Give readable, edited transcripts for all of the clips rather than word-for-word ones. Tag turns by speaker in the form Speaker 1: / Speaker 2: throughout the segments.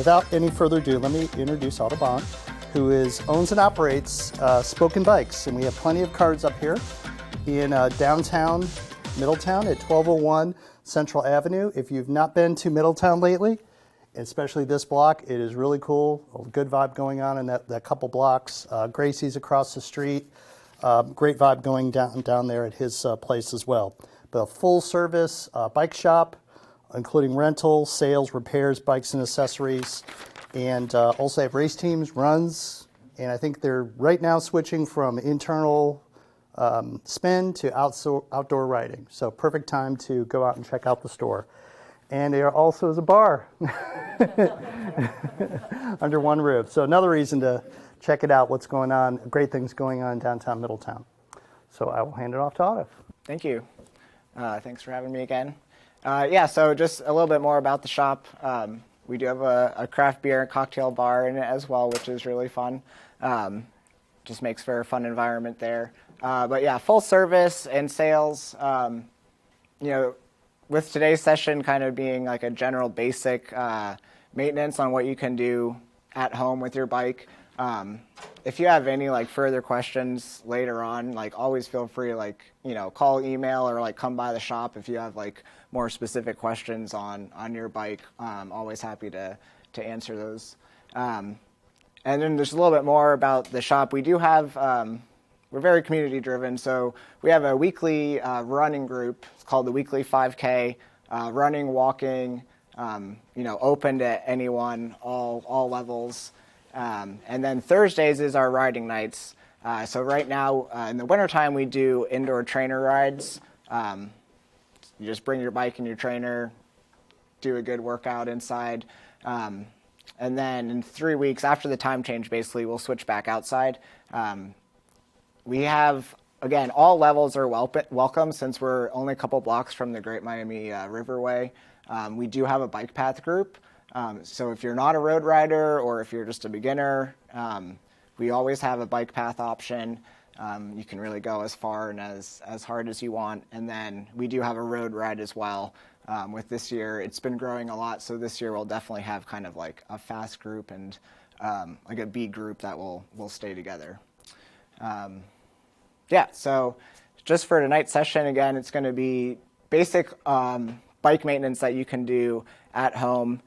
Speaker 1: without any further ado, let me introduce Otto Bohn, who owns and operates Spoken Bikes. And we have plenty of cards up here in downtown Middletown at 1201 Central Avenue. If you've not been to Middletown lately, especially this block, it is really cool. A good vibe going on in that couple blocks. Gracie's across the street. Great vibe going down there at his place as well. But a full service bike shop, including rental, sales, repairs, bikes and accessories. And also have race teams, runs, and I think they're right now switching from internal spin to outdoor riding. So perfect time to go out and check out the store. And there also is a bar under one roof. So another reason to check it out, what's going on, great things going on in downtown Middletown. So I will hand it off to Otto.
Speaker 2: Thank you. Thanks for having me again. So just a little bit more about the shop. We do have a craft beer and cocktail bar in it as well, which is really fun. Just makes for a fun environment there. But yeah, full service and sales. With today's session kind of being like a general basic maintenance on what you can do at home with your bike. If you have any further questions later on, always feel free to call, email, or come by the shop if you have more specific questions on your bike. Always happy to answer those. And then there's a little bit more about the shop. We do have we're very community driven, so we have a weekly running group. It's called the Weekly 5K. Running, walking, open to anyone, all levels. And then Thursdays is our riding nights. So right now in the wintertime we do indoor trainer rides. You just bring your bike and your trainer, do a good workout inside. And then in 3 weeks after the time change, basically we'll switch back outside. We have, again, all levels are welcome since we're only a couple blocks from the Great Miami Riverway. We do have a bike path group. So if you're not a road rider or if you're just a beginner, we always have a bike path option. You can really go as far and as hard as you want. And then we do have a road ride as well. With this year, it's been growing a lot. So this year we'll definitely have kind of a fast group and a B group that will stay together. So just for tonight's session, again, it's going to be basic bike maintenance that you can do at home.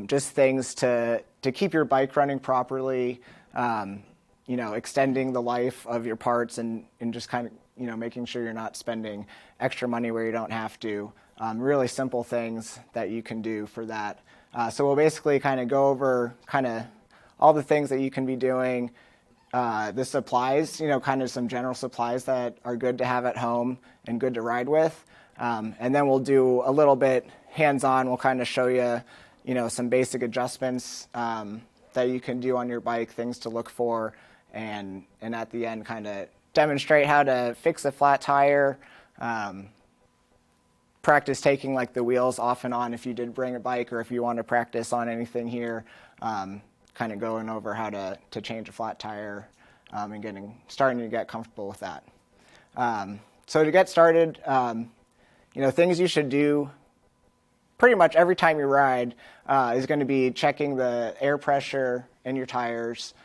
Speaker 2: Just things to keep your bike running properly, extending the life of your parts and just kind of, making sure you're not spending extra money where you don't have to. Really simple things that you can do for that. So we'll basically kind of go over kind of all the things that you can be doing. The supplies, kind of some general supplies that are good to have at home and good to ride with. And then we'll do a little bit hands-on. We'll kind of show you, some basic adjustments that you can do on your bike, things to look for, and at the end kind of demonstrate how to fix a flat tire, practice taking the wheels off and on if you did bring a bike or if you want to practice on anything here. Kind of going over how to change a flat tire and starting to get comfortable with that. So to get started, things you should do pretty much every time you ride is going to be checking the air pressure in your tires.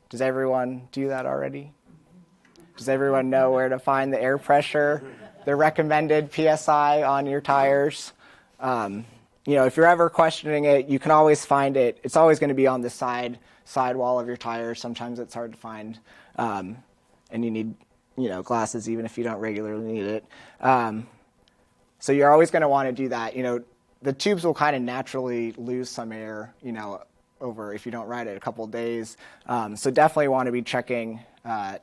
Speaker 2: Does everyone do that already? Does everyone know where to find the air pressure, the recommended PSI on your tires? If you're ever questioning it, you can always find it. It's always going to be on the side wall of your tires. Sometimes it's hard to find, and you need, glasses even if you don't regularly need it. So you're always going to want to do that. The tubes will kind of naturally lose some air, over if you don't ride it a couple of days. So definitely want to be checking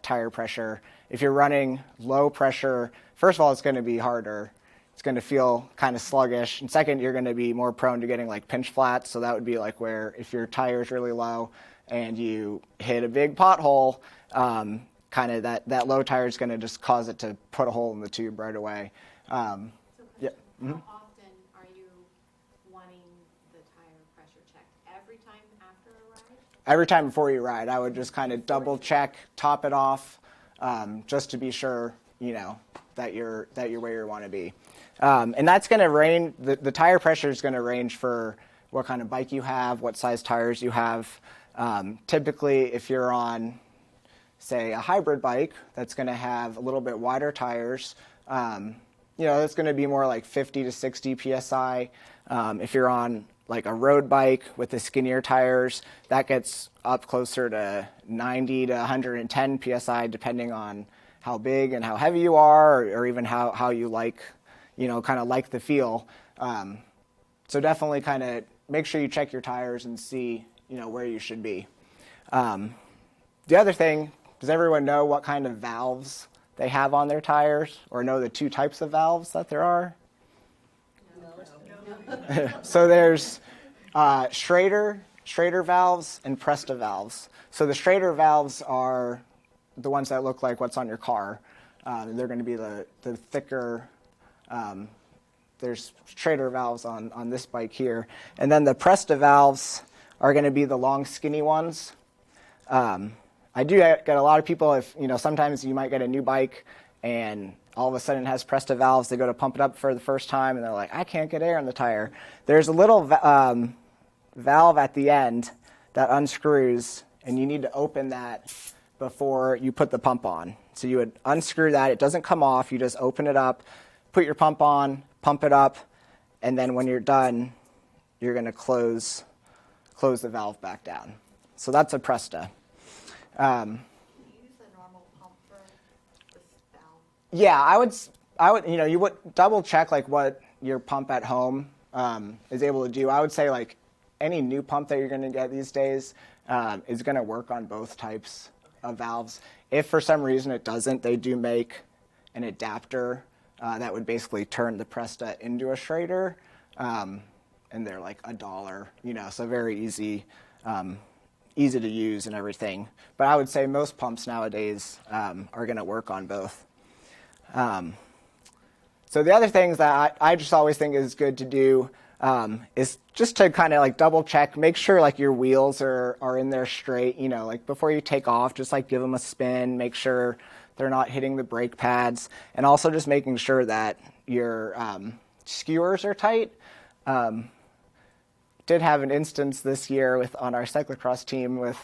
Speaker 2: tire pressure. If you're running low pressure, first of all, it's going to be harder. It's going to feel kind of sluggish. And second, you're going to be more prone to getting pinch flats. So that would be where if your tire is really low and you hit a big pothole, kind of that low tire is going to just cause it to put a hole in the tube right away.
Speaker 3: How often are you wanting the tire pressure checked? Every time after a ride?
Speaker 2: Every time before you ride, I would just kind of double check, top it off, just to be sure, that you're where you want to be. And that's going to range, the tire pressure is going to range for what kind of bike you have, what size tires you have. Typically, if you're on, say, a hybrid bike that's going to have a little bit wider tires, it's going to be more like 50 to 60 psi. If you're on like a road bike with the skinnier tires, that gets up closer to 90 to 110 psi, depending on how big and how heavy you are, or even how you like, kind of like the feel. So definitely kind of make sure you check your tires and see, where you should be. The other thing, does everyone know what kind of valves they have on their tires, or know the two types of valves that there are? So there's Schrader valves and Presta valves. So the Schrader valves are the ones that look like what's on your car. They're going to be the thicker. There's Schrader valves on this bike here. And then the Presta valves are going to be the long, skinny ones. I do get a lot of people, if sometimes you might get a new bike and all of a sudden it has Presta valves. They go to pump it up for the first time and they're like, I can't get air in the tire. There's a little valve at the end that unscrews, and you need to open that before you put the pump on. So you would unscrew that. It doesn't come off. You just open it up, put your pump on, pump it up, and then when you're done, you're going to close the valve back down. So that's a Presta.
Speaker 4: Can you use a normal pump for this valve?
Speaker 2: Yeah, I would, you would double check like what your pump at home is able to do. I would say like any new pump that you're going to get these days is going to work on both types of valves. If for some reason it doesn't, they do make an adapter that would basically turn the Presta into a Schrader, and they're like $1, so very easy to use and everything. But I would say most pumps nowadays are going to work on both. So the other things that I just always think is good to do is just to kind of like double check, make sure like your wheels are in there straight, like before you take off, just like give them a spin, make sure they're not hitting the brake pads, and also just making sure that your skewers are tight. Did have an instance this year on our cyclocross team with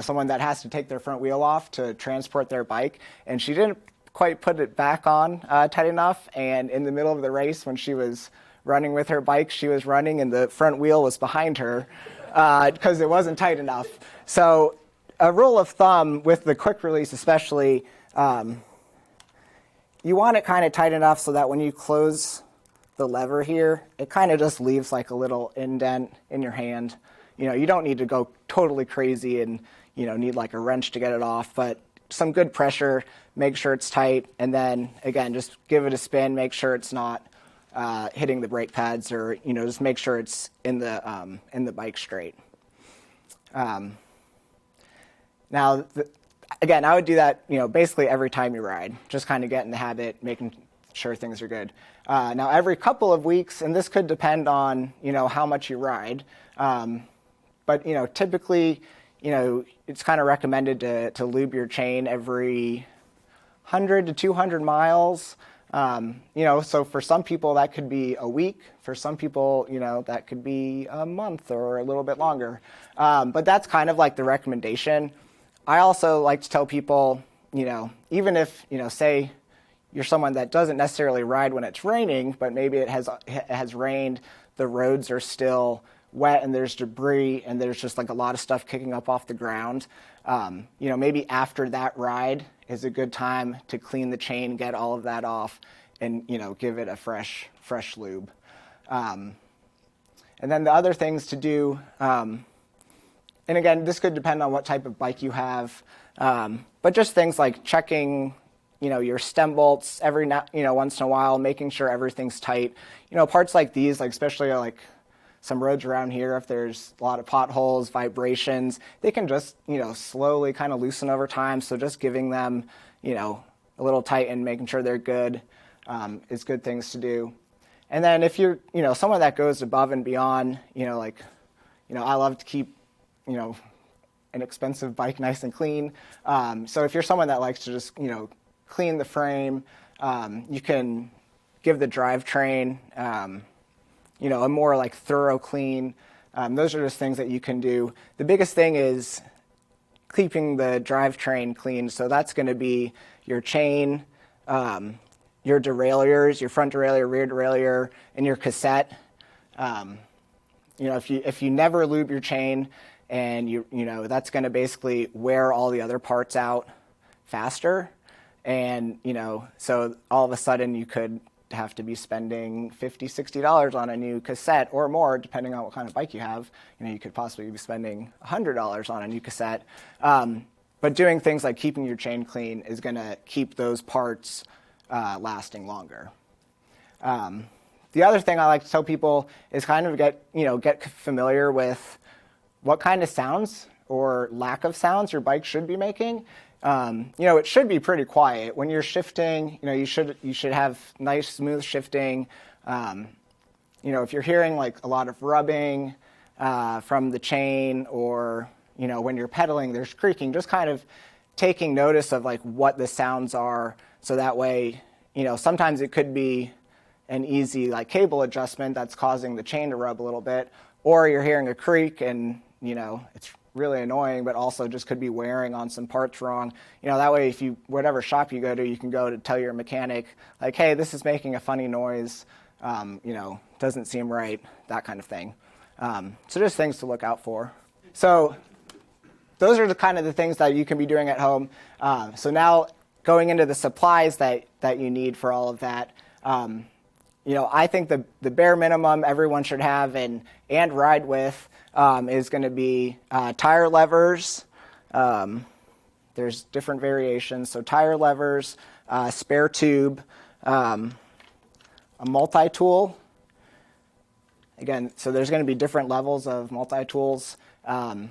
Speaker 2: someone that has to take their front wheel off to transport their bike, and she didn't quite put it back on tight enough, and in the middle of the race when she was running with her bike, she was running and the front wheel was behind her because it wasn't tight enough. So a rule of thumb with the quick release especially, you want it kind of tight enough so that when you close the lever here, it kind of just leaves like a little indent in your hand. You don't need to go totally crazy and need like a wrench to get it off, but some good pressure, make sure it's tight, and then again just give it a spin, make sure it's not hitting the brake pads, or just make sure it's in the bike straight. Now again, I would do that basically every time you ride, just kind of get in the habit, making sure things are good. Now every couple of weeks, and this could depend on how much you ride, but typically it's kind of recommended to lube your chain every 100 to 200 miles. So for some people that could be a week. For some people, that could be a month or a little bit longer. But that's kind of like the recommendation. I also like to tell people, even if, say you're someone that doesn't necessarily ride when it's raining, but maybe it has rained, the roads are still wet and there's debris and there's just like a lot of stuff kicking up off the ground. Maybe after that ride is a good time to clean the chain, get all of that off, and give it a fresh lube. And then the other things to do, and again, this could depend on what type of bike you have, but just things like checking your stem bolts every once in a while, making sure everything's tight. Parts like these, like especially like some roads around here, if there's a lot of potholes, vibrations, they can just, slowly kind of loosen over time. So just giving them, a little tighten, making sure they're good, is good things to do. And then if you're, someone that goes above and beyond, I love to keep, an expensive bike nice and clean. So if you're someone that likes to just, clean the frame, you can give the drivetrain, a more like thorough clean. Those are just things that you can do. The biggest thing is keeping the drivetrain clean. So that's going to be your chain, your derailleurs, your front derailleur, rear derailleur, and your cassette. If you never lube your chain, and that's going to basically wear all the other parts out faster, and so all of a sudden you could have to be spending $50-$60 on a new cassette or more, depending on what kind of bike you have. You could possibly be spending $100 on a new cassette. But doing things like keeping your chain clean is going to keep those parts lasting longer. The other thing I like to tell people is kind of get familiar with what kind of sounds or lack of sounds your bike should be making. It should be pretty quiet when you're shifting. You should have nice, smooth shifting. If you're hearing like a lot of rubbing from the chain, or when you're pedaling, there's creaking. Just kind of taking notice of like what the sounds are, so that way, sometimes it could be an easy like cable adjustment that's causing the chain to rub a little bit, or you're hearing a creak and it's really annoying, but also just could be wearing on some parts wrong. That way, if whatever shop you go to, you can go to tell your mechanic, like, hey, this is making a funny noise, doesn't seem right, that kind of thing. So just things to look out for. So those are the kind of the things that you can be doing at home. So now going into the supplies that you need for all of that. I think the bare minimum everyone should have and ride with is going to be tire levers. There's different variations. So tire levers, spare tube, a multi-tool. Again, so there's going to be different levels of multi-tools. The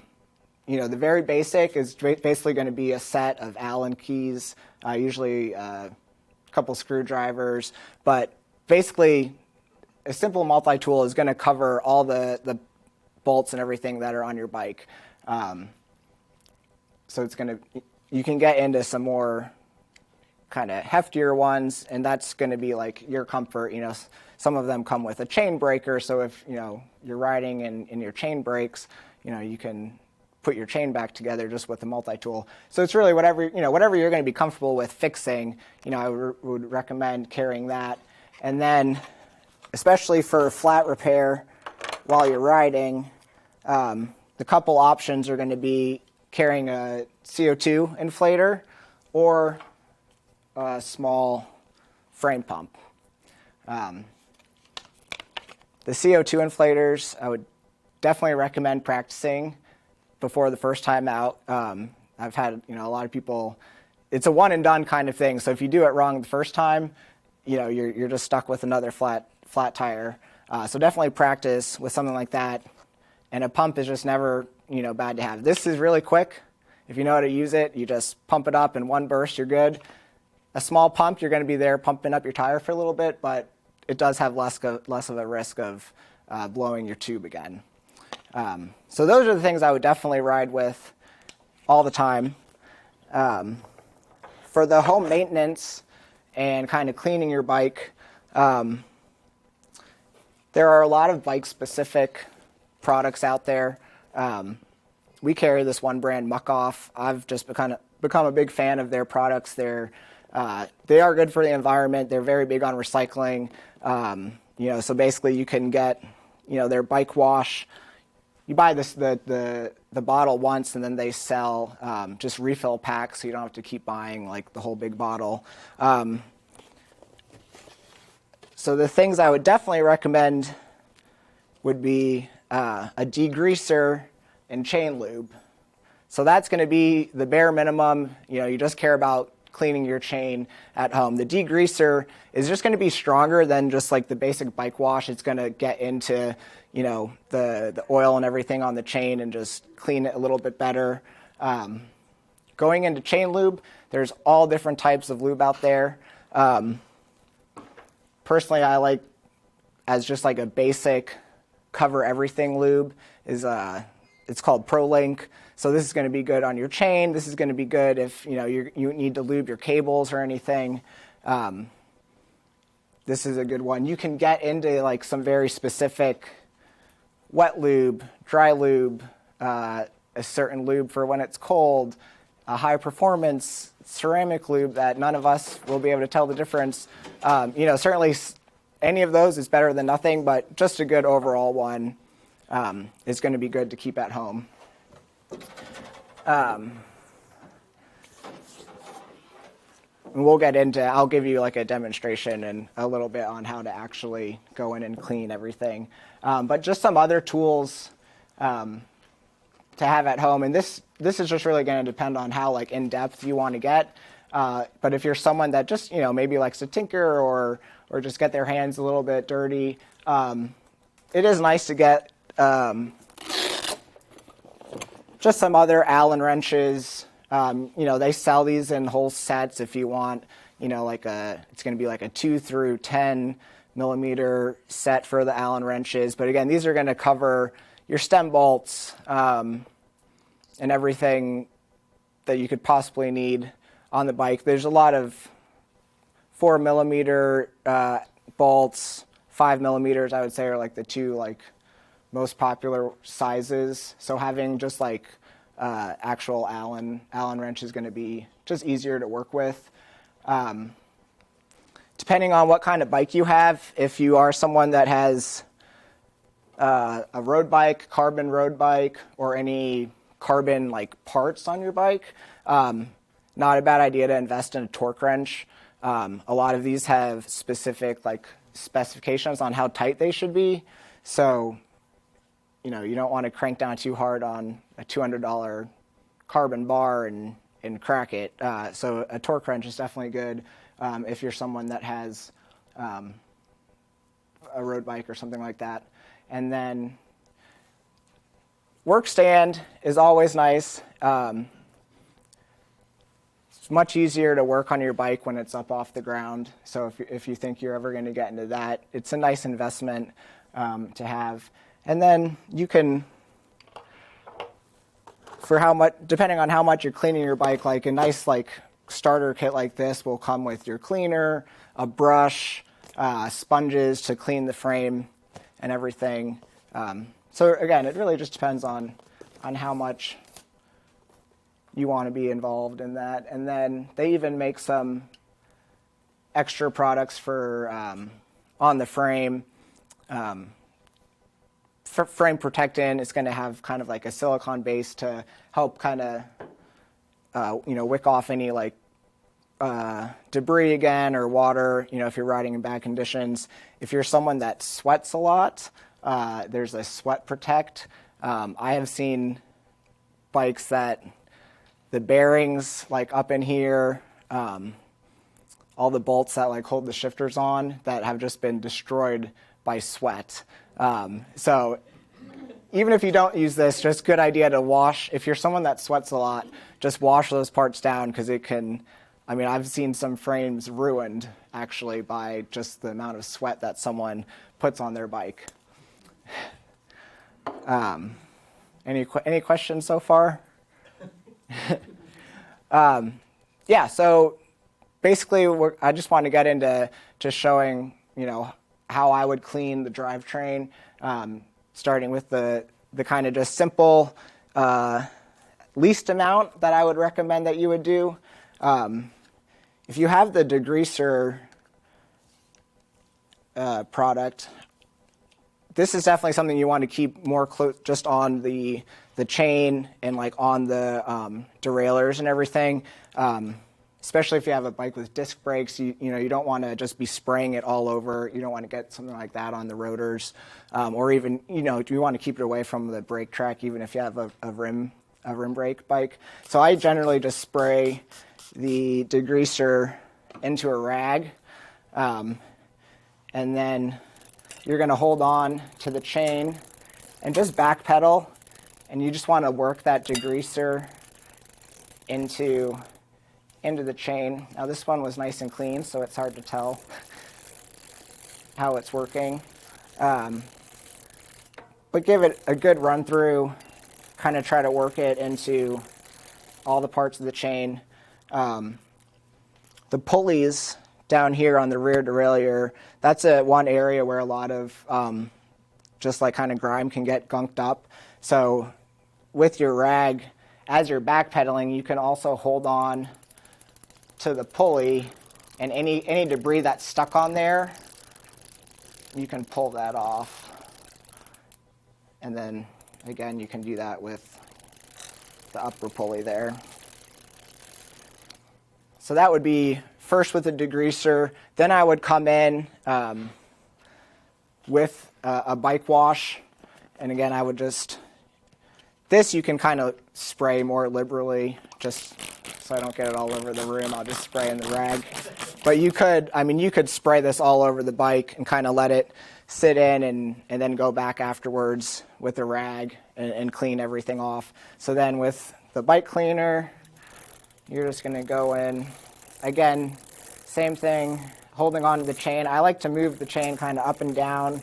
Speaker 2: very basic is basically going to be a set of Allen keys, usually a couple screwdrivers, but basically a simple multi-tool is going to cover all the bolts and everything that are on your bike. So you can get into some more kind of heftier ones, and that's going to be like your comfort. Some of them come with a chain breaker, so if you're riding and your chain breaks, you can put your chain back together just with a multi-tool. So it's really whatever you're going to be comfortable with fixing. I would recommend carrying that. And then, especially for flat repair while you're riding, the couple options are going to be carrying a CO2 inflator or a small frame pump. The CO2 inflators, I would definitely recommend practicing before the first time out. I've had a lot of people. It's a one and done kind of thing. So if you do it wrong the first time, you're just stuck with another flat tire. So definitely practice with something like that. And a pump is just never bad to have. This is really quick. If you know how to use it, you just pump it up in one burst, you're good. A small pump, you're going to be there pumping up your tire for a little bit, but it does have less of a risk of blowing your tube again. So those are the things I would definitely ride with all the time. For the home maintenance and kind of cleaning your bike, there are a lot of bike-specific products out there. We carry this one brand, Muck Off. I've just become a big fan of their products. They are good for the environment. They're very big on recycling. So basically you can get, their bike wash. You buy the bottle once, and then they sell just refill packs, so you don't have to keep buying like the whole big bottle. So the things I would definitely recommend would be a degreaser and chain lube. So that's going to be the bare minimum. You just care about cleaning your chain at home. The degreaser is just going to be stronger than just like the basic bike wash. It's going to get into the oil and everything on the chain and just clean it a little bit better. Going into chain lube, there's all different types of lube out there. Personally, I like as just like a basic cover everything lube is it's called ProLink. So this is going to be good on your chain. This is going to be good if you need to lube your cables or anything. this is a good one. You can get into like some very specific wet lube, dry lube, a certain lube for when it's cold, a high performance ceramic lube that none of us will be able to tell the difference. Certainly any of those is better than nothing, but just a good overall one is going to be good to keep at home. And we'll get into, I'll give you like a demonstration and a little bit on how to actually go in and clean everything. But just some other tools to have at home. And this is just really going to depend on how like in depth you want to get. But if you're someone that just, maybe likes to tinker or just get their hands a little bit dirty, it is nice to get just some other Allen wrenches. They sell these in whole sets if you want, it's going to be like a 2 through 10 millimeter set for the Allen wrenches. But again, these are going to cover your stem bolts and everything that you could possibly need on the bike. There's a lot of 4 millimeter bolts, 5 millimeters, I would say, are like the two like most popular sizes. So having just like actual Allen wrench is going to be just easier to work with. Depending on what kind of bike you have, if you are someone that has a road bike, carbon road bike, or any carbon like parts on your bike, not a bad idea to invest in a torque wrench. A lot of these have specific like specifications on how tight they should be. So you don't want to crank down too hard on a $200 carbon bar and crack it. So a torque wrench is definitely good if you're someone that has a road bike or something like that. And then work stand is always nice. It's much easier to work on your bike when it's up off the ground. So if you think you're ever going to get into that, it's a nice investment to have. And then you can, depending on how much you're cleaning your bike, like a nice like starter kit like this will come with your cleaner, a brush, sponges to clean the frame and everything. So again, it really just depends on how much you want to be involved in that. And then they even make some extra products for on the frame. Frame Protectant is going to have kind of like a silicone base to help kind of wick off any like debris again or water, if you're riding in bad conditions. If you're someone that sweats a lot, there's a Sweat Protect. I have seen bikes that the bearings like up in here, all the bolts that like hold the shifters on that have just been destroyed by sweat. So even if you don't use this, just good idea to wash. If you're someone that sweats a lot, just wash those parts down because it can, I've seen some frames ruined actually by just the amount of sweat that someone puts on their bike. Any questions so far? So basically I just want to get into showing, how I would clean the drivetrain, starting with the kind of just simple least amount that I would recommend that you would do. If you have the Degreaser product, this is definitely something you want to keep more close just on the chain and like on the derailleurs and everything. Especially if you have a bike with disc brakes, you don't want to just be spraying it all over. You don't want to get something like that on the rotors, or even you want to keep it away from the brake track, even if you have a rim brake bike. So I generally just spray the Degreaser into a rag, and then you're going to hold on to the chain and just backpedal, and you just want to work that Degreaser into the chain. Now this one was nice and clean, so it's hard to tell how it's working. But give it a good run through, kind of try to work it into all the parts of the chain. The pulleys down here on the rear derailleur, that's one area where a lot of just like kind of grime can get gunked up. So with your rag, as you're backpedaling, you can also hold on to the pulley, and any debris that's stuck on there, you can pull that off. And then again, you can do that with the upper pulley there. So that would be first with the degreaser. Then I would come in with a bike wash. And again, I would just, this you can kind of spray more liberally, just so I don't get it all over the room. I'll just spray in the rag. But you could, I mean, you could spray this all over the bike and kind of let it sit in and then go back afterwards with a rag and clean everything off. So then with the bike cleaner, you're just going to go in. Again, same thing, holding on to the chain. I like to move the chain kind of up and down,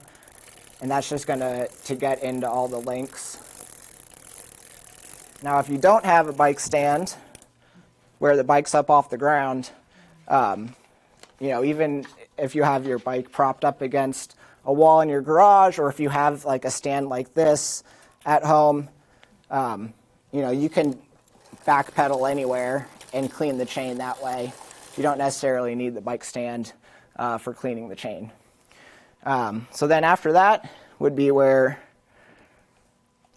Speaker 2: and that's just going to get into all the links. Now, if you don't have a bike stand where the bike's up off the ground, you know, even if you have your bike propped up against a wall in your garage, or if you have like a stand like this at home, you know, you can backpedal anywhere and clean the chain that way. You don't necessarily need the bike stand for cleaning the chain. So then after that would be where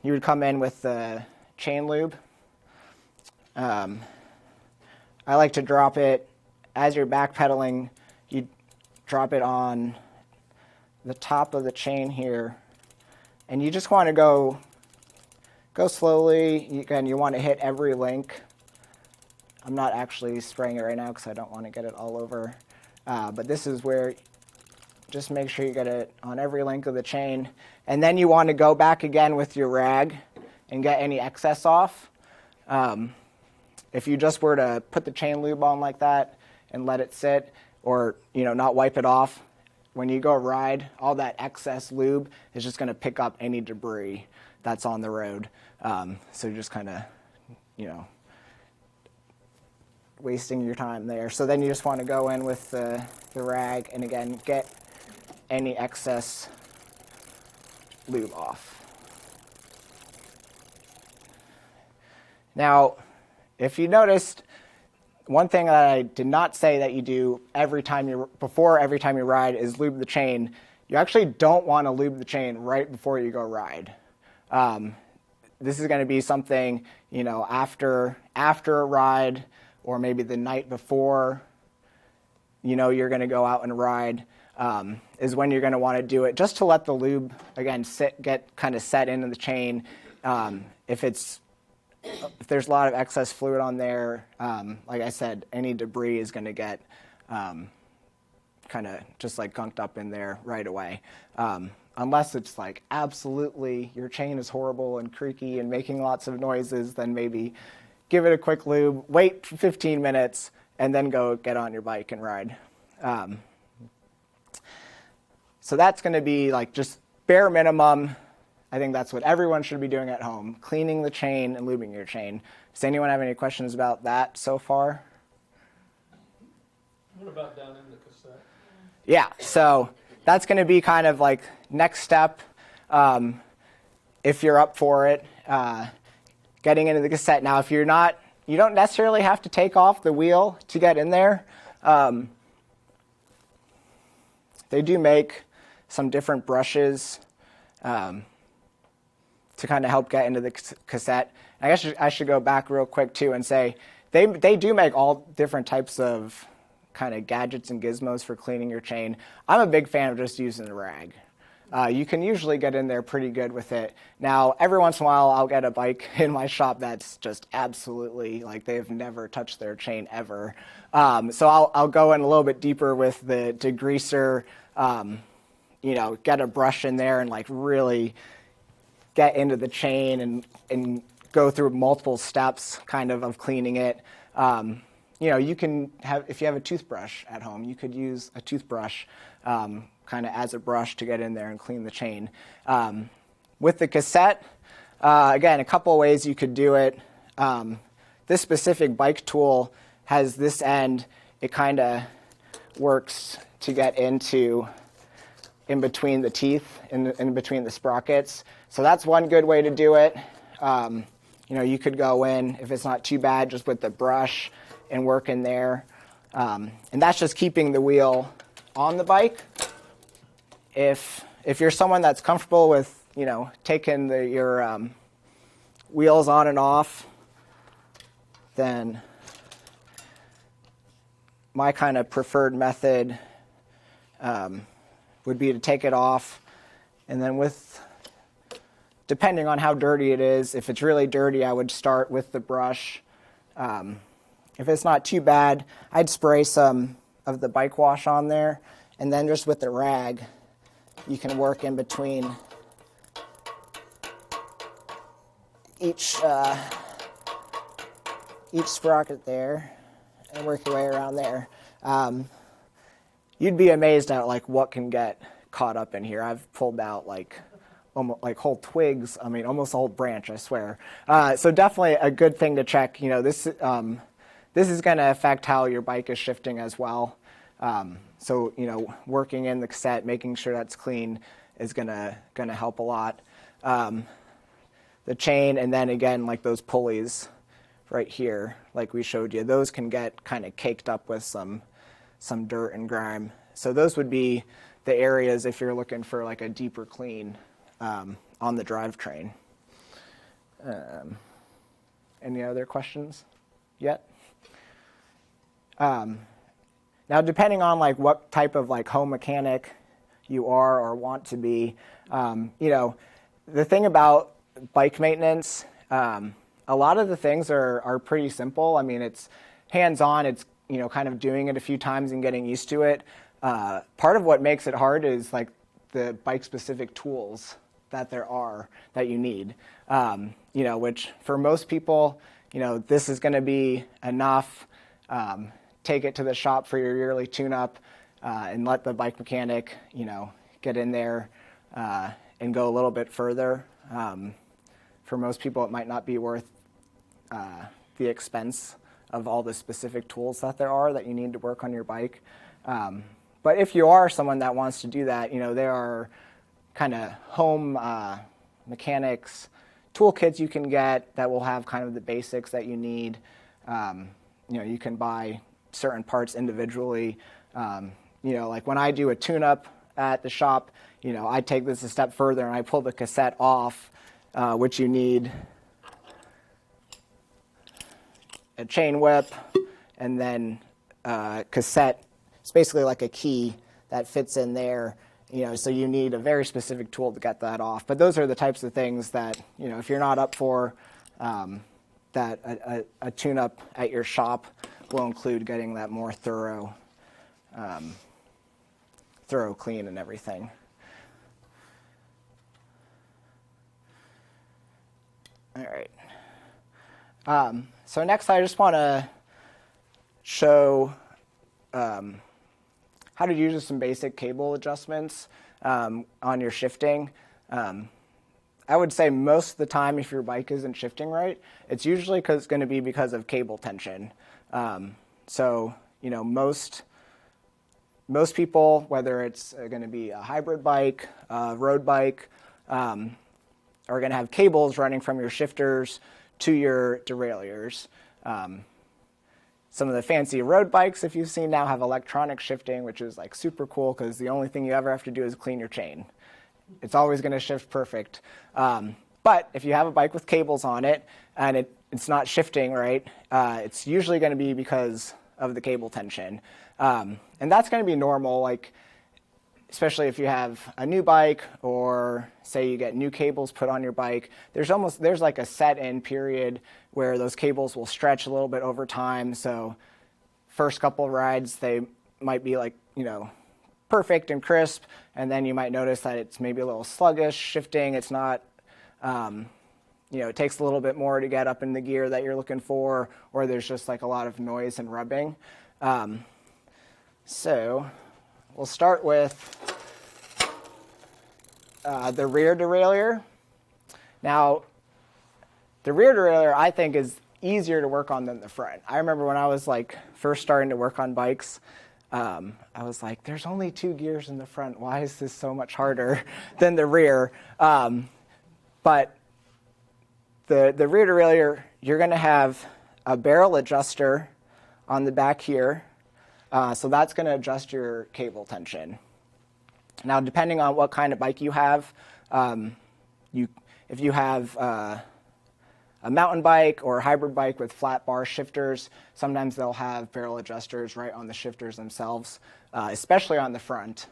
Speaker 2: you would come in with the chain lube. I like to drop it as you're backpedaling. You drop it on the top of the chain here, and you just want to go slowly. Again, you want to hit every link. I'm not actually spraying it right now because I don't want to get it all over. But this is where just make sure you get it on every link of the chain. And then you want to go back again with your rag and get any excess off. If you just were to put the chain lube on like that and let it sit, or not wipe it off, when you go ride, all that excess lube is just going to pick up any debris that's on the road. So you're just kind of, wasting your time there. So then you just want to go in with the rag and again get any excess lube off. Now, if you noticed, one thing that I did not say that you do before every time you ride is lube the chain. You actually don't want to lube the chain right before you go ride. This is going to be something, after a ride, or maybe the night before, you're going to go out and ride, is when you're going to want to do it, just to let the lube, again, get kind of set into the chain. If there's a lot of excess fluid on there, like I said, any debris is going to get kind of just like gunked up in there right away. Unless it's like absolutely your chain is horrible and creaky and making lots of noises, then maybe give it a quick lube, wait 15 minutes, and then go get on your bike and ride. So that's going to be like just bare minimum. I think that's what everyone should be doing at home, cleaning the chain and lubing your chain. Does anyone have any questions about that so far?
Speaker 5: What about down in the cassette?
Speaker 2: Yeah, so that's going to be kind of like next step if you're up for it. Getting into the cassette. Now, if you're not, you don't necessarily have to take off the wheel to get in there. They do make some different brushes to kind of help get into the cassette. I guess I should go back real quick too and say they do make all different types of kind of gadgets and gizmos for cleaning your chain. I'm a big fan of just using the rag. You can usually get in there pretty good with it. Now, every once in a while, I'll get a bike in my shop that's just absolutely, like, they've never touched their chain ever. So I'll go in a little bit deeper with the degreaser, get a brush in there and, like, really get into the chain and go through multiple steps kind of cleaning it. You can have, if you have a toothbrush at home, you could use a toothbrush kind of as a brush to get in there and clean the chain. With the cassette, again, a couple of ways you could do it. This specific bike tool has this end. It kind of works to get in between the teeth, in between the sprockets. So that's one good way to do it. You could go in, if it's not too bad, just with the brush and work in there. And that's just keeping the wheel on the bike. If you're someone that's comfortable with, taking your wheels on and off, then my kind of preferred method would be to take it off, and then depending on how dirty it is, if it's really dirty, I would start with the brush. If it's not too bad, I'd spray some of the bike wash on there, and then just with the rag, you can work in between each sprocket there and work your way around there. You'd be amazed at what can get caught up in here. I've pulled out almost whole twigs. I mean, almost a whole branch, I swear. So definitely a good thing to check. This is going to affect how your bike is shifting as well. So working in the cassette, making sure that's clean is gonna help a lot. The chain, and then again, those pulleys right here, like we showed you, those can get kind of caked up with some dirt and grime. So those would be the areas if you're looking for a deeper clean on the drivetrain. Any other questions yet? Now, depending on what type of home mechanic you are or want to be, the thing about bike maintenance, a lot of the things are pretty simple. I mean, it's hands-on. It's kind of doing it a few times and getting used to it. Part of what makes it hard is the bike-specific tools that there are that you need. Which for most people, this is going to be enough. Take it to the shop for your yearly tune-up and let the bike mechanic, get in there and go a little bit further. For most people, it might not be worth the expense of all the specific tools that there are that you need to work on your bike. But if you are someone that wants to do that, there are kind of home mechanics toolkits you can get that will have kind of the basics that you need. You can buy certain parts individually. When I do a tune-up at the shop, I take this a step further and I pull the cassette off, which you need a chain whip and then cassette. It's basically like a key that fits in there, so you need a very specific tool to get that off. But those are the types of things that, if you're not up for, that a tune-up at your shop will include getting that more thorough clean and everything. All right. So next I just want to show how to do just some basic cable adjustments on your shifting. I would say most of the time if your bike isn't shifting right, it's usually going to be because of cable tension. Most people, whether it's going to be a hybrid bike, a road bike, are going to have cables running from your shifters to your derailleurs. Some of the fancy road bikes, if you've seen now, have electronic shifting, which is super cool because the only thing you ever have to do is clean your chain. It's always going to shift perfect. But if you have a bike with cables on it and it's not shifting right, it's usually going to be because of the cable tension. And that's going to be normal, especially if you have a new bike or say you get new cables put on your bike. There's a set-in period where those cables will stretch a little bit over time. So first couple of rides, they might be perfect and crisp, and then you might notice that it's maybe a little sluggish shifting. It's not, it takes a little bit more to get up in the gear that you're looking for, or there's just a lot of noise and rubbing. So we'll start with the rear derailleur. Now, the rear derailleur I think is easier to work on than the front. I remember when I was first starting to work on bikes, I was like, there's only 2 gears in the front. Why is this so much harder than the rear? But the rear derailleur, you're going to have a barrel adjuster on the back here. So that's going to adjust your cable tension. Now, depending on what kind of bike you have, if you have a mountain bike or a hybrid bike with flat bar shifters, sometimes they'll have barrel adjusters right on the shifters themselves, especially on the front.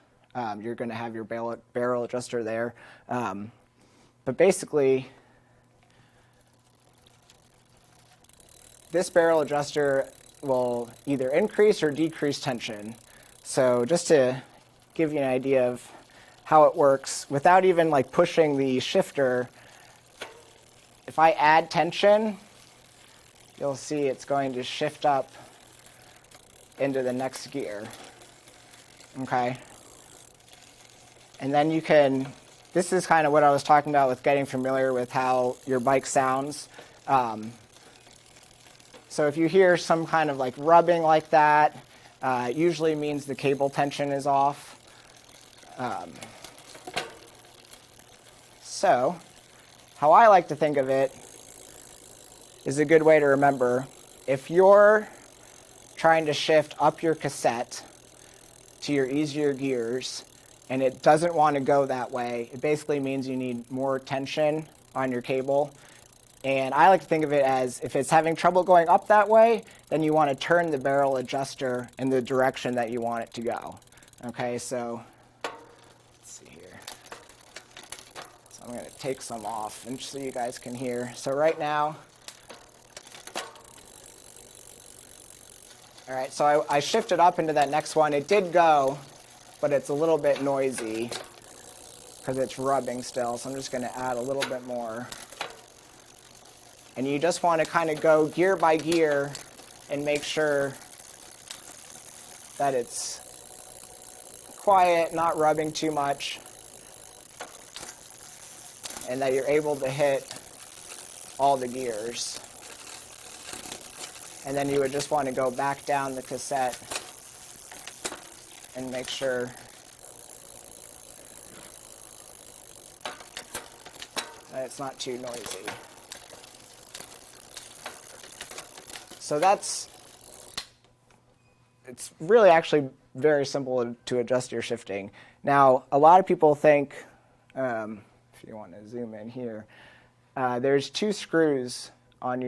Speaker 2: You're going to have your barrel adjuster there. But basically, this barrel adjuster will either increase or decrease tension. So just to give you an idea of how it works, without even like pushing the shifter, if I add tension, you'll see it's going to shift up into the next gear. Okay? And then you can, this is kind of what I was talking about with getting familiar with how your bike sounds. So if you hear some kind of like rubbing like that, it usually means the cable tension is off. So how I like to think of it is a good way to remember. If you're trying to shift up your cassette to your easier gears and it doesn't want to go that way, it basically means you need more tension on your cable. And I like to think of it as if it's having trouble going up that way, then you want to turn the barrel adjuster in the direction that you want it to go. Okay, so let's see here. So I'm going to take some off and so you guys can hear. So right now, all right, so I shifted up into that next one. It did go, but it's a little bit noisy because it's rubbing still. So I'm just going to add a little bit more. And you just want to kind of go gear by gear and make sure that it's quiet, not rubbing too much, and that you're able to hit all the gears. And then you would just want to go back down the cassette and make sure that it's not too noisy. So it's really actually very simple to adjust your shifting. Now, a lot of people think, if you want to zoom in here, there's 2 screws on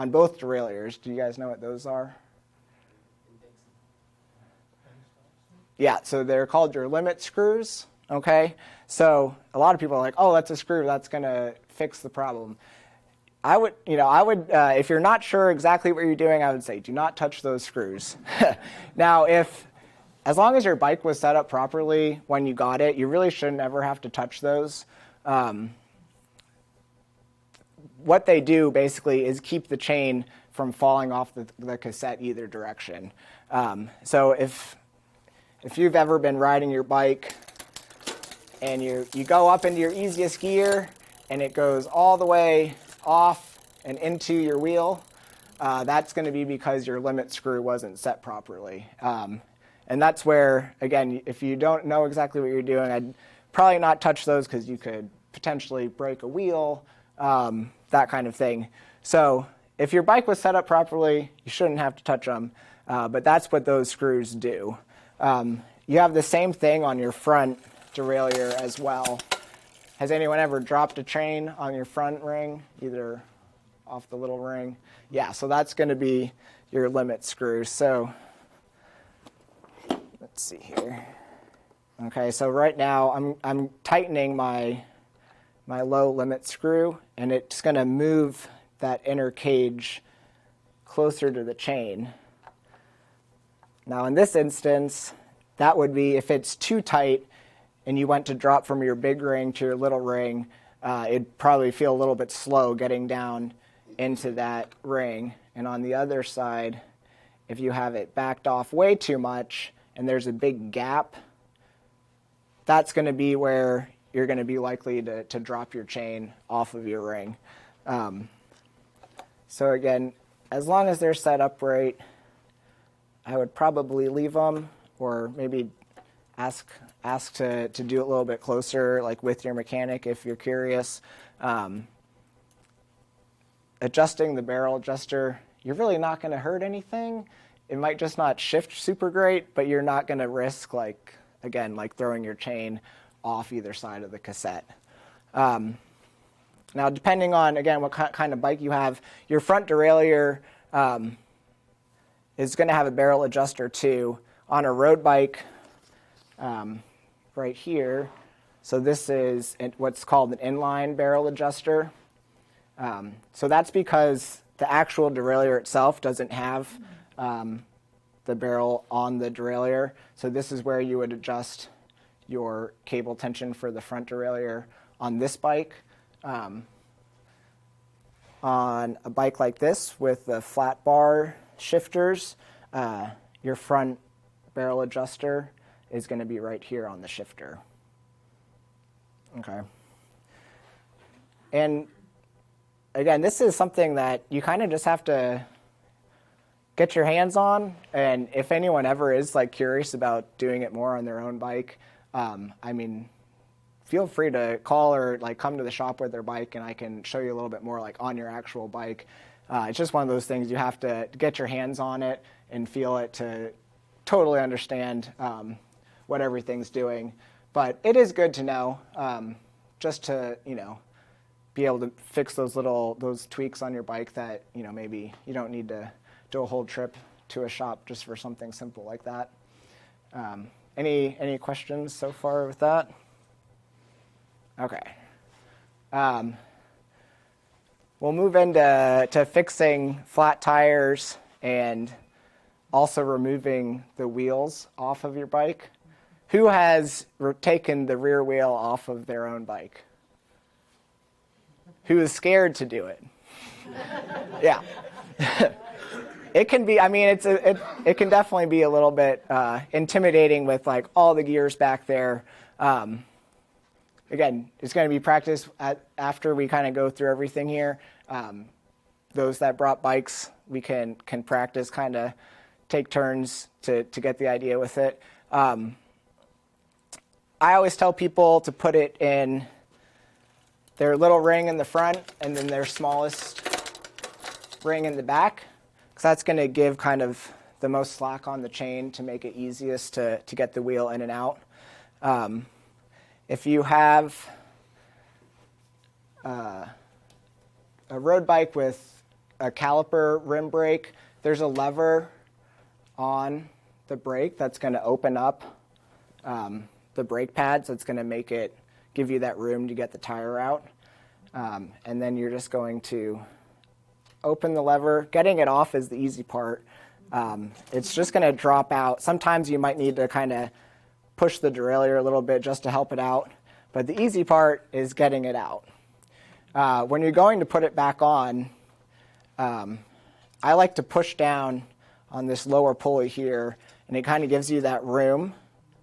Speaker 2: both derailleurs. Do you guys know what those are? Yeah, so they're called your limit screws, okay? So a lot of people are like, oh, that's a screw, that's going to fix the problem. I would, if you're not sure exactly what you're doing, I would say do not touch those screws. Now, as long as your bike was set up properly when you got it, you really shouldn't ever have to touch those. What they do basically is keep the chain from falling off the cassette either direction. So if you've ever been riding your bike and you go up into your easiest gear and it goes all the way off and into your wheel, that's going to be because your limit screw wasn't set properly. And that's where, again, if you don't know exactly what you're doing, I'd probably not touch those because you could potentially break a wheel, that kind of thing. So if your bike was set up properly, you shouldn't have to touch them, but that's what those screws do. You have the same thing on your front derailleur as well. Has anyone ever dropped a chain on your front ring, either off the little ring? Yeah, so that's going to be your limit screw. So let's see here. Okay, so right now I'm tightening my low limit screw, and it's going to move that inner cage closer to the chain. Now in this instance, that would be if it's too tight and you went to drop from your big ring to your little ring, it'd probably feel a little bit slow getting down into that ring. And on the other side, if you have it backed off way too much and there's a big gap, that's going to be where you're going to be likely to drop your chain off of your ring. So again, as long as they're set up right, I would probably leave them, or maybe ask to do it a little bit closer, like with your mechanic if you're curious. Adjusting the barrel adjuster, you're really not going to hurt anything. It might just not shift super great, but you're not going to risk, like, again, like throwing your chain off either side of the cassette. Now, depending on, again, what kind of bike you have, your front derailleur is going to have a barrel adjuster too. On a road bike, right here, so this is what's called an inline barrel adjuster. So that's because the actual derailleur itself doesn't have the barrel on the derailleur. So this is where you would adjust your cable tension for the front derailleur on this bike. On a bike like this with the flat bar shifters, your front barrel adjuster is going to be right here on the shifter. Okay. And again, this is something that you kind of just have to get your hands on, and if anyone ever is like curious about doing it more on their own bike, I mean, feel free to call or like come to the shop with their bike, and I can show you a little bit more like on your actual bike. It's just one of those things you have to get your hands on it and feel it to totally understand what everything's doing. But it is good to know, just to, you know, be able to fix those tweaks on your bike that, you know, maybe you don't need to do a whole trip to a shop just for something simple like that. Any questions so far with that? Okay. We'll move into fixing flat tires and also removing the wheels off of your bike. Who has taken the rear wheel off of their own bike? Who is scared to do it? Yeah. It can be, I mean, it can definitely be a little bit intimidating with like all the gears back there. Again, it's going to be practice after we kind of go through everything here. Those that brought bikes, we can practice, kind of take turns to get the idea with it. I always tell people to put it in their little ring in the front and then their smallest ring in the back, because that's going to give kind of the most slack on the chain to make it easiest to get the wheel in and out. If you have a road bike with a caliper rim brake, there's a lever on the brake that's going to open up the brake pads. That's going to give you that room to get the tire out. And then you're just going to open the lever. Getting it off is the easy part. It's just going to drop out. Sometimes you might need to kind of push the derailleur a little bit just to help it out. But the easy part is getting it out. When you're going to put it back on, I like to push down on this lower pulley here, and it kind of gives you that room,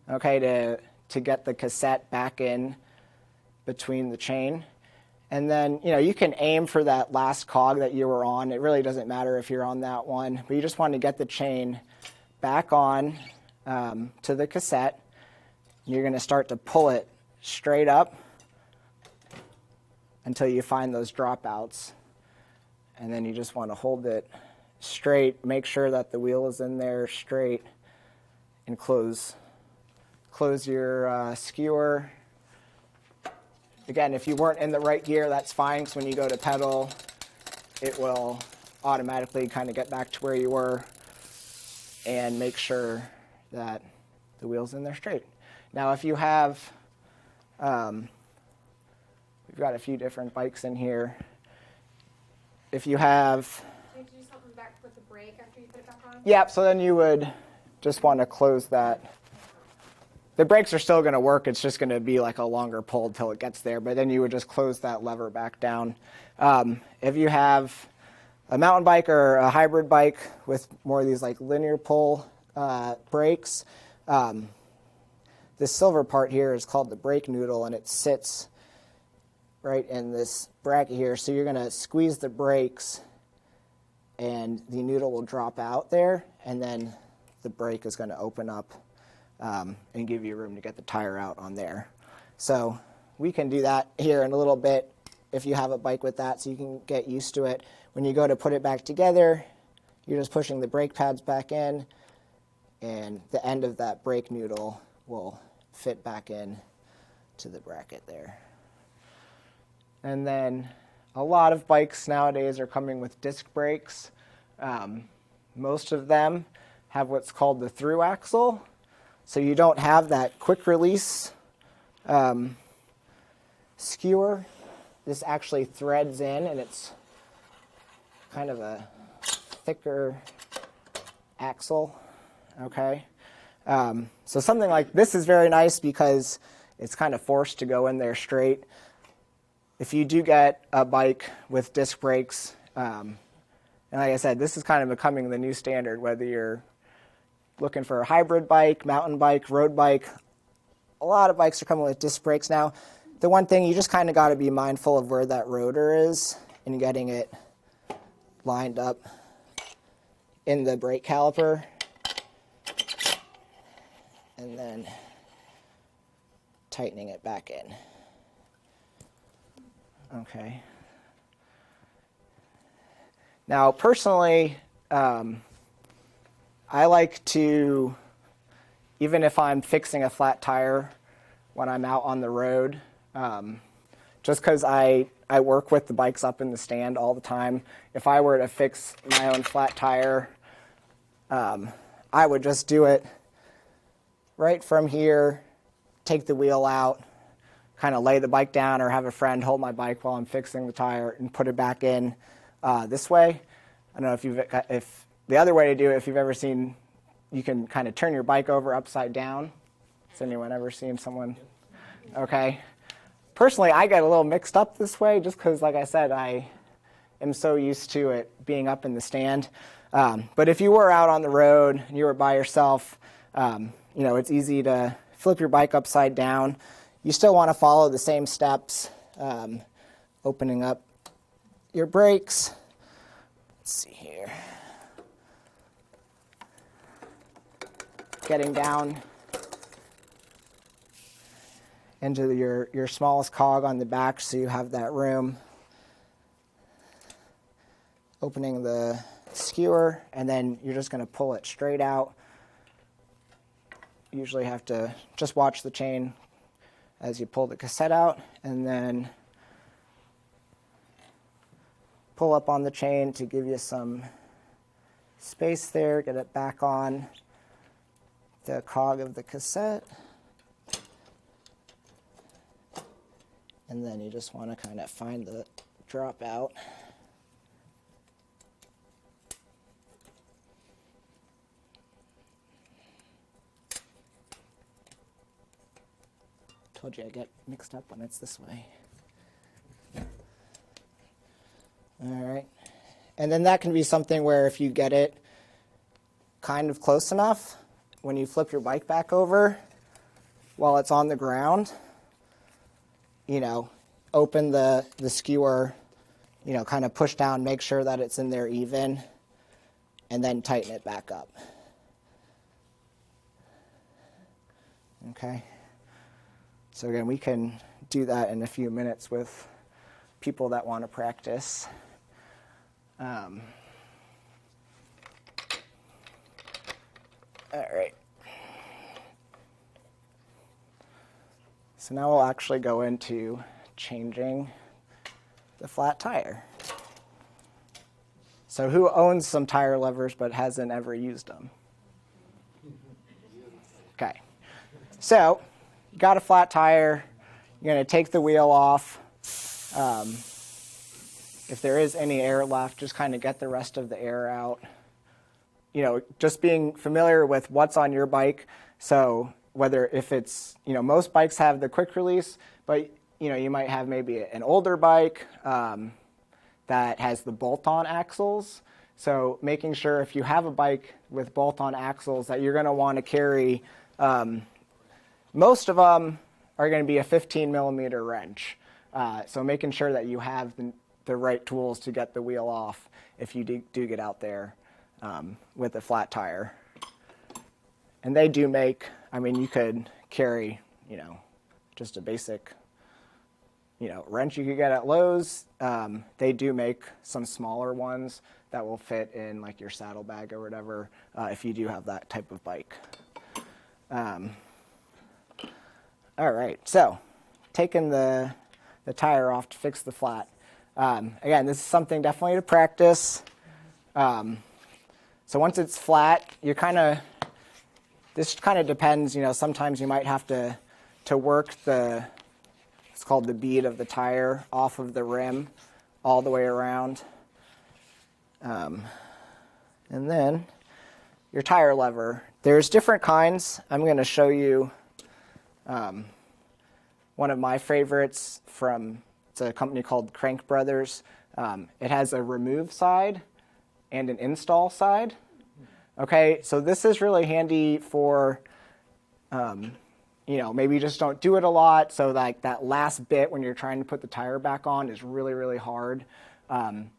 Speaker 2: okay, to get the cassette back in between the chain. And then, you know, you can aim for that last cog that you were on. It really doesn't matter if you're on that one, but you just want to get the chain back on to the cassette. You're going to start to pull it straight up until you find those dropouts. And then you just want to hold it straight, make sure that the wheel is in there straight, and close your skewer. Again, if you weren't in the right gear, that's fine, because when you go to pedal, it will automatically kind of get back to where you were and make sure that the wheel's in there straight. Now, if you have, we've got a few different bikes in here. If you have...
Speaker 3: Did you do something back with the brake after you put it back on?
Speaker 2: Yeah, so then you would just want to close that. The brakes are still going to work. It's just going to be like a longer pull until it gets there. But then you would just close that lever back down. If you have a mountain bike or a hybrid bike with more of these like linear pull brakes, this silver part here is called the brake noodle, and it sits right in this bracket here. So you're going to squeeze the brakes, and the noodle will drop out there, and then the brake is going to open up and give you room to get the tire out on there. So we can do that here in a little bit if you have a bike with that, so you can get used to it. When you go to put it back together, you're just pushing the brake pads back in, and the end of that brake noodle will fit back in to the bracket there. And then a lot of bikes nowadays are coming with disc brakes. Most of them have what's called the through axle, so you don't have that quick release skewer. This actually threads in, and it's kind of a thicker axle, okay? So something like this is very nice because it's kind of forced to go in there straight. If you do get a bike with disc brakes, and like I said, this is kind of becoming the new standard, whether you're looking for a hybrid bike, mountain bike, road bike. A lot of bikes are coming with disc brakes now. The one thing, you just kind of got to be mindful of where that rotor is and getting it lined up in the brake caliper. And then tightening it back in. Okay. Now, personally, I like to, even if I'm fixing a flat tire when I'm out on the road, just because I work with the bikes up in the stand all the time, if I were to fix my own flat tire, I would just do it right from here, take the wheel out, kind of lay the bike down, or have a friend hold my bike while I'm fixing the tire and put it back in this way. I don't know if the other way to do it, if you've ever seen, you can kind of turn your bike over upside down. Has anyone ever seen someone? Okay. Personally, I get a little mixed up this way just because, like I said, I am so used to it being up in the stand. But if you were out on the road and you were by yourself, it's easy to flip your bike upside down. You still want to follow the same steps, opening up your brakes. Let's see here. Getting down into your smallest cog on the back so you have that room. Opening the skewer, and then you're just going to pull it straight out. You usually have to just watch the chain as you pull the cassette out, and then pull up on the chain to give you some space there, get it back on the cog of the cassette. And then you just want to kind of find the drop out. Told you I get mixed up when it's this way. All right. And then that can be something where if you get it kind of close enough, when you flip your bike back over while it's on the ground, open the skewer, kind of push down, make sure that it's in there even, and then tighten it back up. Okay. So again, we can do that in a few minutes with people that want to practice. All right. So now we'll actually go into changing the flat tire. So who owns some tire levers but hasn't ever used them? Okay. So you got a flat tire. You're going to take the wheel off. If there is any air left, just kind of get the rest of the air out. Just being familiar with what's on your bike. So if it's, most bikes have the quick release, but, you might have maybe an older bike that has the bolt-on axles. So making sure if you have a bike with bolt-on axles that you're going to want to carry, most of them are going to be a 15 millimeter wrench. So making sure that you have the right tools to get the wheel off if you do get out there with a flat tire. And they do make, I mean, you could carry, you know, just a basic, you know, wrench you could get at Lowe's. They do make some smaller ones that will fit in like your saddlebag or whatever if you do have that type of bike. All right, so taking the tire off to fix the flat. Again, this is something definitely to practice. So once it's flat, you're this kind of depends, you know, sometimes you might have to work it's called the bead of the tire off of the rim all the way around. And then your tire lever. There's different kinds. I'm going to show you one of my favorites it's a company called Crank Brothers. It has a remove side and an install side. Okay, so this is really handy for, you know, maybe you just don't do it a lot. So like that last bit when you're trying to put the tire back on is really, really hard. Again,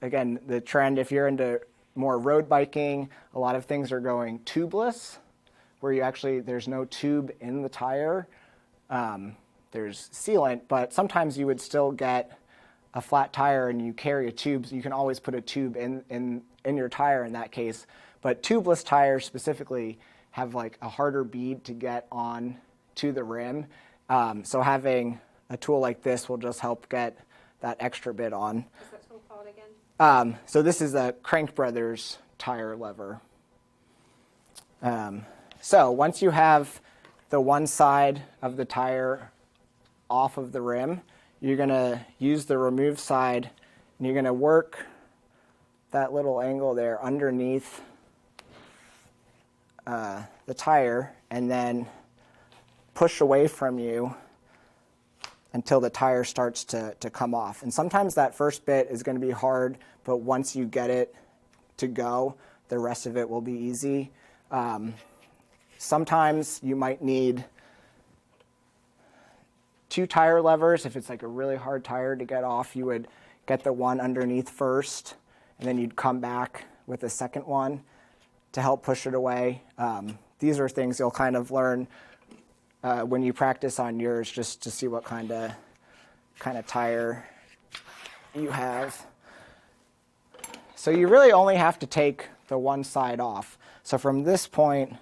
Speaker 2: the trend, if you're into more road biking, a lot of things are going tubeless, where there's no tube in the tire. There's sealant, but sometimes you would still get a flat tire and you carry a tube, so you can always put a tube in your tire in that case. But tubeless tires specifically have like a harder bead to get on to the rim. So having a tool like this will just help get that extra bit on.
Speaker 3: Is that tool called again?
Speaker 2: So this is a Crank Brothers tire lever. So once you have the one side of the tire off of the rim, you're going to use the remove side and you're going to work that little angle there underneath the tire and then push away from you until the tire starts to come off. And sometimes that first bit is going to be hard, but once you get it to go, the rest of it will be easy. Sometimes you might need 2 tire levers. If it's like a really hard tire to get off, you would get the one underneath first, and then you'd come back with a second one to help push it away. These are things you'll kind of learn when you practice on yours, just to see what kind of tire you have. So you really only have to take the one side off. So from this point,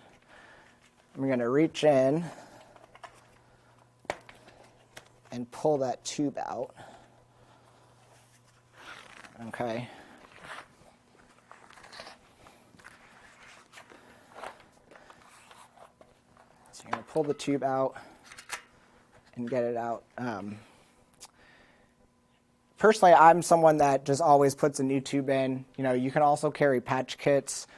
Speaker 2: I'm going to reach in and pull that tube out. Okay. So you're going to pull the tube out and get it out. Personally, I'm someone that just always puts a new tube in. You know, you can also carry patch kits.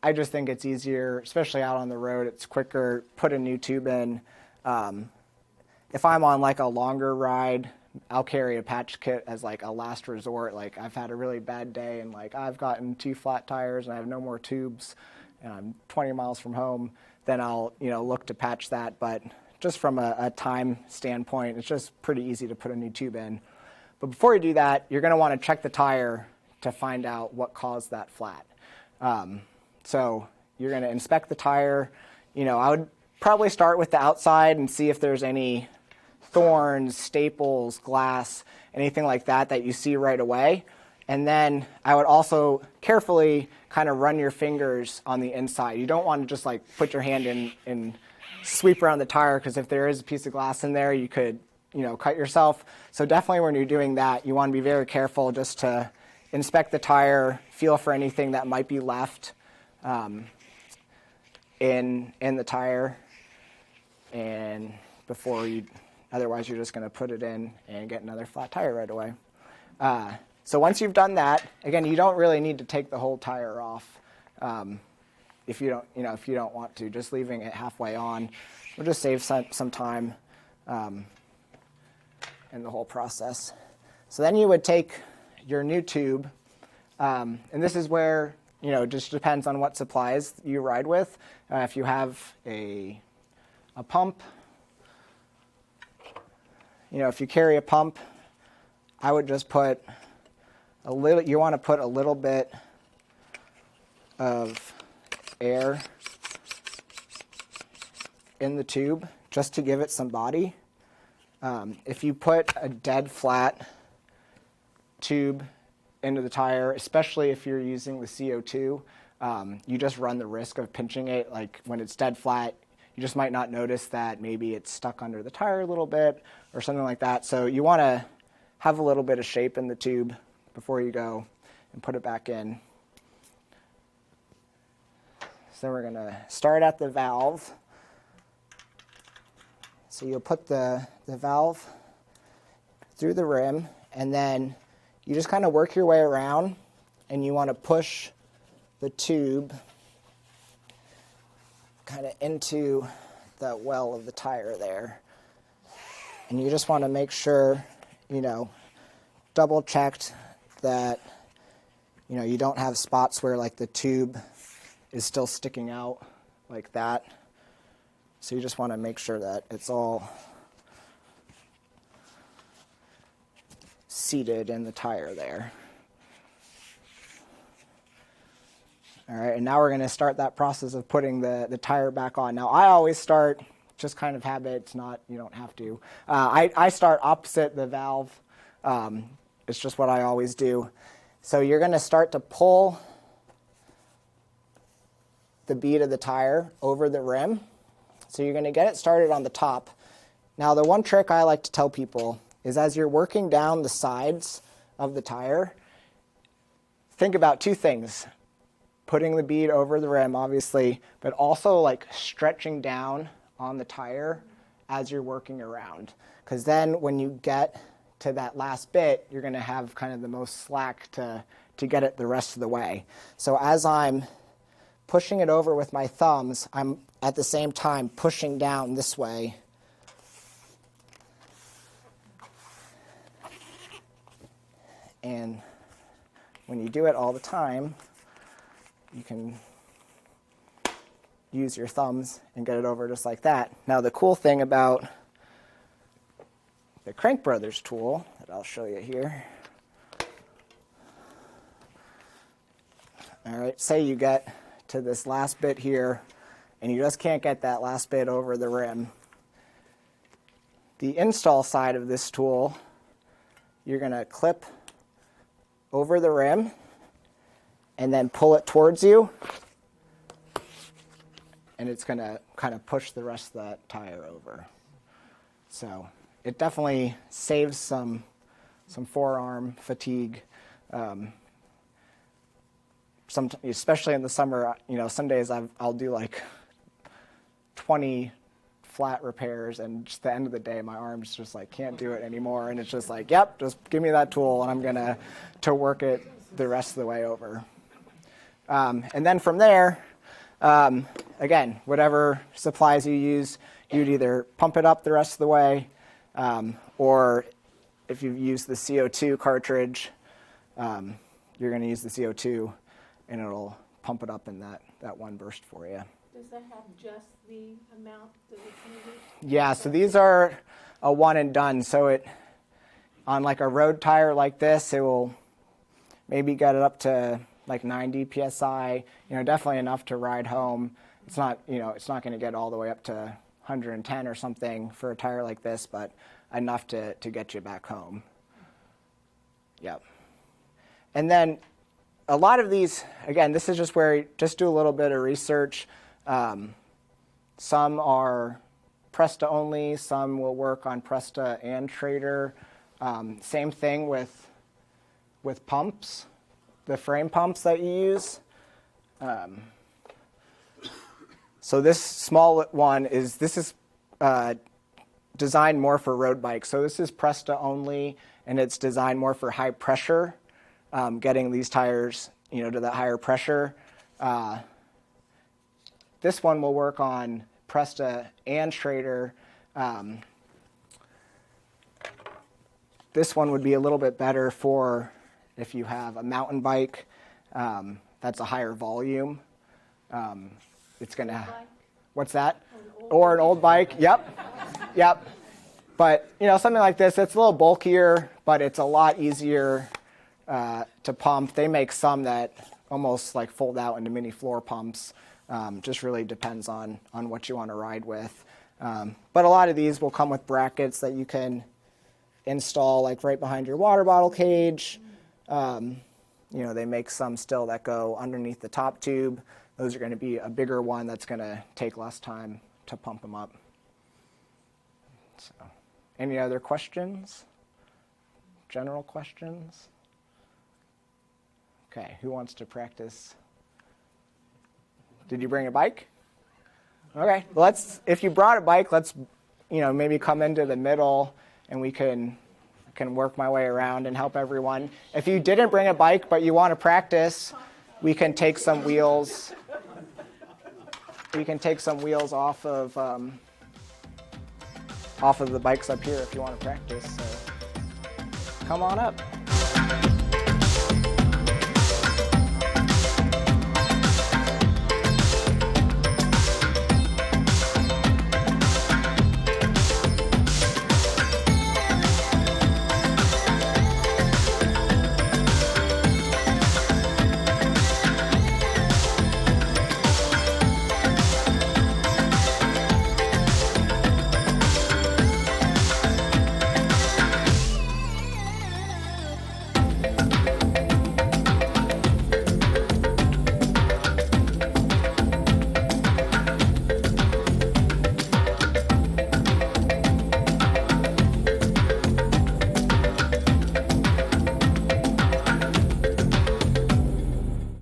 Speaker 2: I just think it's easier, especially out on the road. It's quicker. Put a new tube in. If I'm on like a longer ride, I'll carry a patch kit as like a last resort. Like I've had a really bad day and like I've gotten 2 flat tires and I have no more tubes and I'm 20 miles from home, then I'll, you know, look to patch that. But just from a time standpoint, it's just pretty easy to put a new tube in. But before you do that, you're going to want to check the tire to find out what caused that flat. So you're going to inspect the tire. You know, I would probably start with the outside and see if there's any thorns, staples, glass, anything like that you see right away. And then I would also carefully kind of run your fingers on the inside. You don't want to just like put your hand in and sweep around the tire, because if there is a piece of glass in there, you could, you know, cut yourself. So definitely when you're doing that, you want to be very careful just to inspect the tire, feel for anything that might be left in the tire, and otherwise you're just going to put it in and get another flat tire right away. So once you've done that, again, you don't really need to take the whole tire off if you don't want to. Just leaving it halfway on will just save some time in the whole process. So then you would take your new tube, and this is where, you know, just depends on what supplies you ride with. If you have a pump, you know, if you carry a pump, I would just put you want to put a little bit of air in the tube just to give it some body. If you put a dead flat tube into the tire, especially if you're using the CO2, you just run the risk of pinching it. Like when it's dead flat, you just might not notice that maybe it's stuck under the tire a little bit or something like that. So you want to have a little bit of shape in the tube before you go and put it back in. So we're going to start at the valve. So you'll put the valve through the rim, and then you just kind of work your way around, and you want to push the tube kind of into the well of the tire there. And you just want to make sure, double checked that, you don't have spots where like the tube is still sticking out like that. So you just want to make sure that it's all seated in the tire there. All right, and now we're going to start that process of putting the tire back on. Now, I always start, just kind of habit, it's not, you don't have to. I start opposite the valve. It's just what I always do. So you're going to start to pull the bead of the tire over the rim. So you're going to get it started on the top. Now, the one trick I like to tell people is as you're working down the sides of the tire, think about two things. Putting the bead over the rim, obviously, but also like stretching down on the tire as you're working around. Because then when you get to that last bit, you're going to have kind of the most slack to get it the rest of the way. So as I'm pushing it over with my thumbs, I'm at the same time pushing down this way. And when you do it all the time, you can use your thumbs and get it over just like that. Now the cool thing about the Crank Brothers tool that I'll show you here. All right, say you get to this last bit here and you just can't get that last bit over the rim. The install side of this tool, you're going to clip over the rim and then pull it towards you, and it's going to kind of push the rest of that tire over. So it definitely saves some forearm fatigue. Especially in the summer, some days I'll do like 20 flat repairs, and just the end of the day, my arms just like can't do it anymore, and it's just like, yep, just give me that tool, and I'm gonna work it the rest of the way over. And then from there, again, whatever supplies you use, you'd either pump it up the rest of the way, or if you use the CO2 cartridge, you're going to use the CO2, and it'll pump it up in that one burst for you.
Speaker 5: Does that have just the amount that it's needed?
Speaker 2: Yeah, so these are a one and done. So it, on like a road tire like this, it will maybe get it up to like 90 PSI, definitely enough to ride home. It's not, it's not going to get all the way up to 110 or something for a tire like this, but enough to get you back home. Yep. And then a lot of these, again, this is just where you just do a little bit of research. Some are Presta only, some will work on Presta and Trader. Same thing with pumps, the frame pumps that you use. So this small one is designed more for road bikes. So this is Presta only, and it's designed more for high pressure, getting these tires, to that higher pressure. This one will work on Presta and Trader. This one would be a little bit better for if you have a mountain bike that's a higher volume. It's going to, what's that? Or an old bike, yep. But, something like this, it's a little bulkier, but it's a lot easier to pump. They make some that almost like fold out into mini floor pumps. Just really depends on what you want to ride with. But a lot of these will come with brackets that you can install like right behind your water bottle cage. You know, they make some still that go underneath the top tube. Those are going to be a bigger one that's going to take less time to pump them up. So, any other questions? General questions? Okay, who wants to practice? Did you bring a bike? Okay, if you brought a bike, let's, you know, maybe come into the middle and we can work my way around and help everyone. If you didn't bring a bike but you want to practice, we can take some wheels. We can take some wheels off of the bikes up here if you want to practice. So come on up.